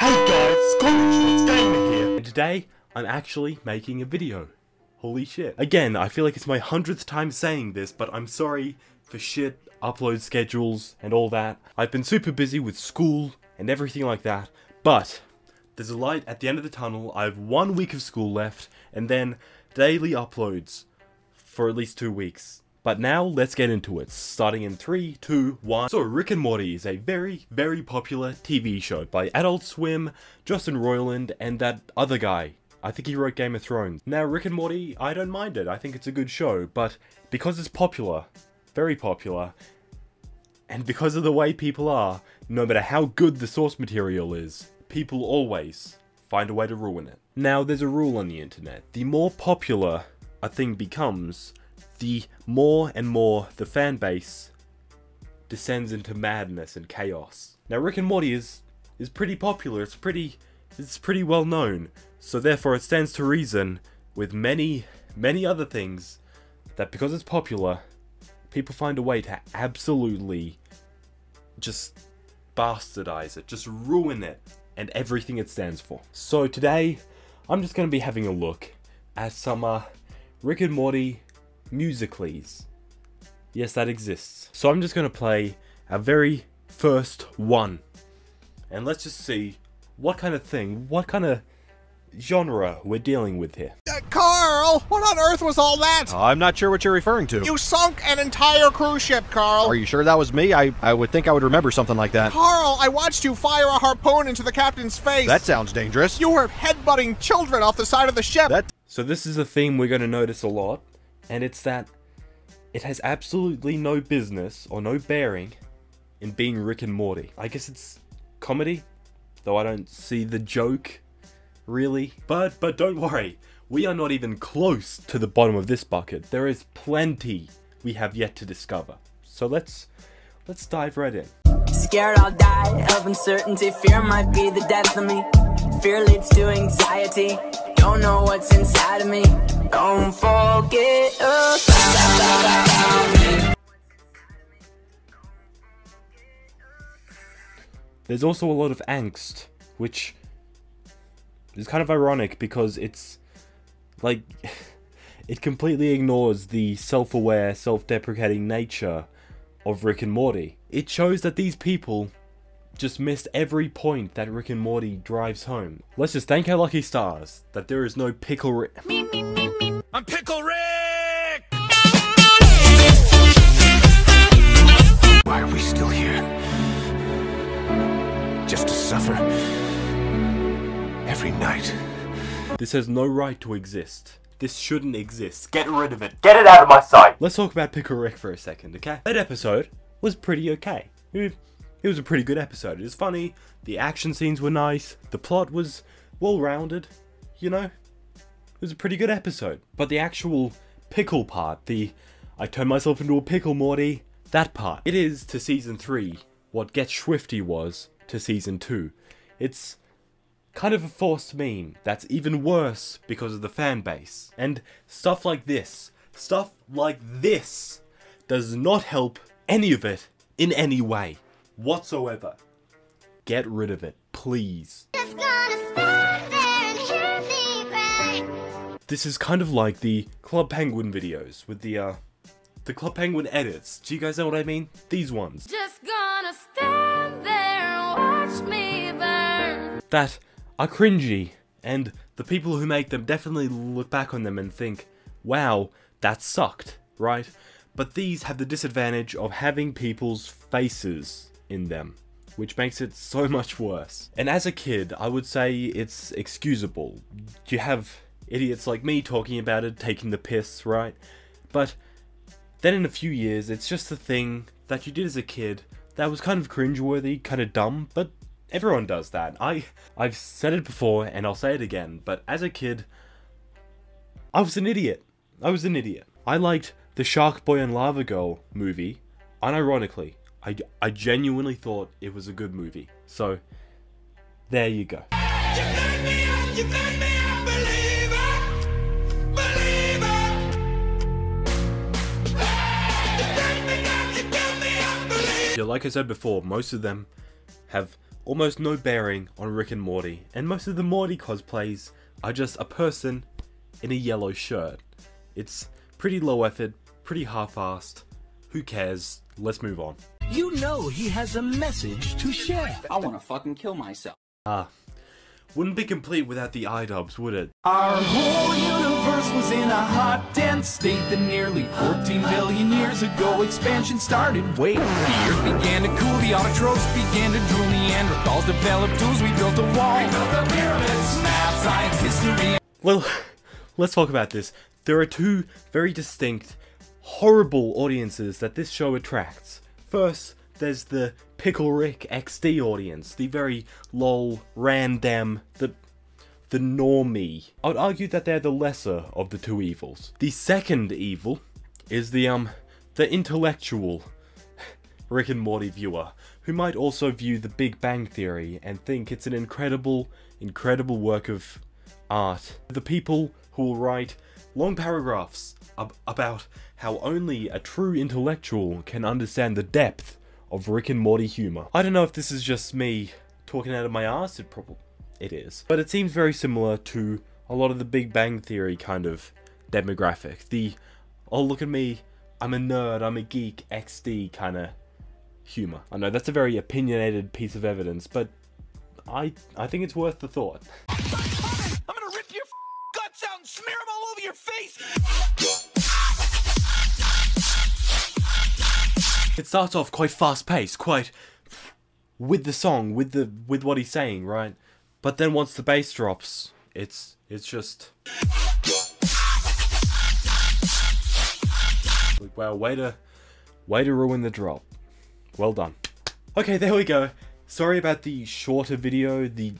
Hey guys, College Gamer here, and today I'm actually making a video. Holy shit. Again, I feel like it's my 100th time saying this, but I'm sorry for shit, upload schedules, and all that. I've been super busy with school and everything like that, but there's a light at the end of the tunnel. I have 1 week of school left, and then daily uploads for at least 2 weeks. But now, let's get into it, starting in 3, 2, 1. So, Rick and Morty is a very, very popular TV show by Adult Swim, Justin Roiland, and that other guy. I think he wrote Game of Thrones. Now, Rick and Morty, I don't mind it. I think it's a good show, but because it's popular, very popular, and because of the way people are, no matter how good the source material is, people always find a way to ruin it. Now, there's a rule on the internet. The more popular a thing becomes, the more and more the fan base descends into madness and chaos. Now, Rick and Morty is pretty popular. It's pretty well known. So therefore, it stands to reason with many other things that because it's popular, people find a way to absolutely just bastardize it, just ruin it and everything it stands for. So today, I'm just going to be having a look at some Rick and Morty musicals. Yes, that exists. So I'm just going to play our very first one. And let's just see what kind of genre we're dealing with here. Carl, what on earth was all that? I'm not sure what you're referring to. You sunk an entire cruise ship, Carl. Are you sure that was me? I would think I would remember something like that. Carl, I watched you fire a harpoon into the captain's face. That sounds dangerous. You were headbutting children off the side of the ship. So this is a theme we're going to notice a lot, and it's that it has absolutely no business or no bearing in being Rick and Morty. I guess it's comedy, though I don't see the joke, really. But don't worry, we are not even close to the bottom of this bucket. There is plenty we have yet to discover. So let's dive right in. Scared I'll die of uncertainty. Fear might be the death of me. Fear leads to anxiety. Don't know what's inside of me. Don't forget about me. There's also a lot of angst, which is kind of ironic because it's like it completely ignores the self-aware, self-deprecating nature of Rick and Morty. It shows that these people just missed every point that Rick and Morty drives home. Let's just thank our lucky stars that there is no Pickle Rick. I'm Pickle Rick! Why are we still here? Just to suffer every night. This has no right to exist. This shouldn't exist. Get rid of it. Get it out of my sight. Let's talk about Pickle Rick for a second, okay? That episode was pretty okay. It was a pretty good episode. It was funny, the action scenes were nice, the plot was well-rounded, you know? It was a pretty good episode. But the actual pickle part, the I turned myself into a pickle, Morty, that part, it is to Season 3 what Get Swifty was to Season 2. It's kind of a forced meme that's even worse because of the fan base. And stuff like this does not help any of it in any way whatsoever. Get rid of it, please. This is kind of like the Club Penguin videos with the Club Penguin edits. Do you guys know what I mean? These ones. Just gonna stand there and watch me burn. That are cringy, and the people who make them definitely look back on them and think, wow, that sucked, right? But these have the disadvantage of having people's faces in them, which makes it so much worse. And as a kid, I would say it's excusable. You have idiots like me talking about it, taking the piss, right? But then in a few years, it's just a thing that you did as a kid that was kind of cringeworthy, kind of dumb, but everyone does that. I've said it before, and I'll say it again, but as a kid, I was an idiot. I liked the Shark Boy and Lava Girl movie, unironically. I genuinely thought it was a good movie. So, there you go. You made me a believer, Yeah, like I said before, most of them have almost no bearing on Rick and Morty, and most of the Morty cosplays are just a person in a yellow shirt. It's pretty low effort, pretty half-assed. Who cares? Let's move on. You know he has a message to share. I wanna fucking kill myself. Wouldn't be complete without the iDubbbz, would it? Our whole universe was in a hot, dense state that nearly 14 billion years ago expansion started. Wait, the earth began to cool, the autotrophs began to drool, Neanderthals developed tools, we built a wall. We built the pyramids, math, science, history. Well, let's talk about this. There are two very distinct, horrible audiences that this show attracts. First, there's the Pickle Rick XD audience, the very lol, random, the normie. I would argue that they're the lesser of the two evils. The second evil is the intellectual Rick and Morty viewer, who might also view The Big Bang Theory and think it's an incredible work of art. The people who will write long paragraphs about how only a true intellectual can understand the depth of Rick and Morty humor. I don't know if this is just me talking out of my ass, it is. But it seems very similar to a lot of the Big Bang Theory kind of demographic. The, oh look at me, I'm a nerd, I'm a geek, XD kind of humor. I know that's a very opinionated piece of evidence, but I think it's worth the thought. I'm gonna rip your guts out and smear them all over your face! It starts off quite fast-paced, quite with the song, with what he's saying, right? But then once the bass drops, it's just wow, way to ruin the drop. Well done. Okay, there we go. Sorry about the shorter video, the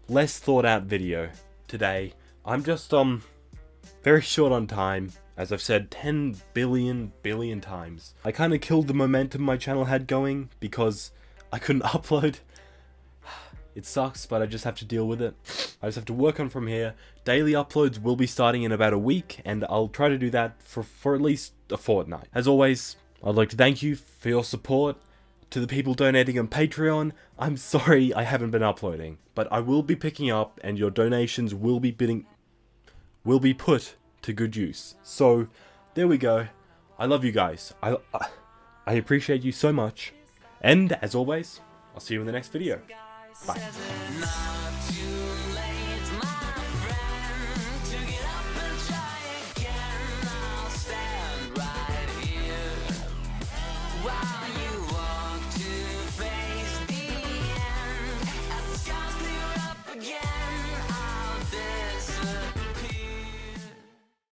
less thought out video today. I'm just very short on time. As I've said 10 billion times. I kind of killed the momentum my channel had going because I couldn't upload. It sucks, but I just have to deal with it. I just have to work on from here. Daily uploads will be starting in about a week, and I'll try to do that for at least a fortnight. As always, I'd like to thank you for your support. To the people donating on Patreon, I'm sorry I haven't been uploading, but I will be picking up, and your donations will be put to good use. So there we go. I love you guys. I appreciate you so much, and as always, I'll see you in the next video. Bye.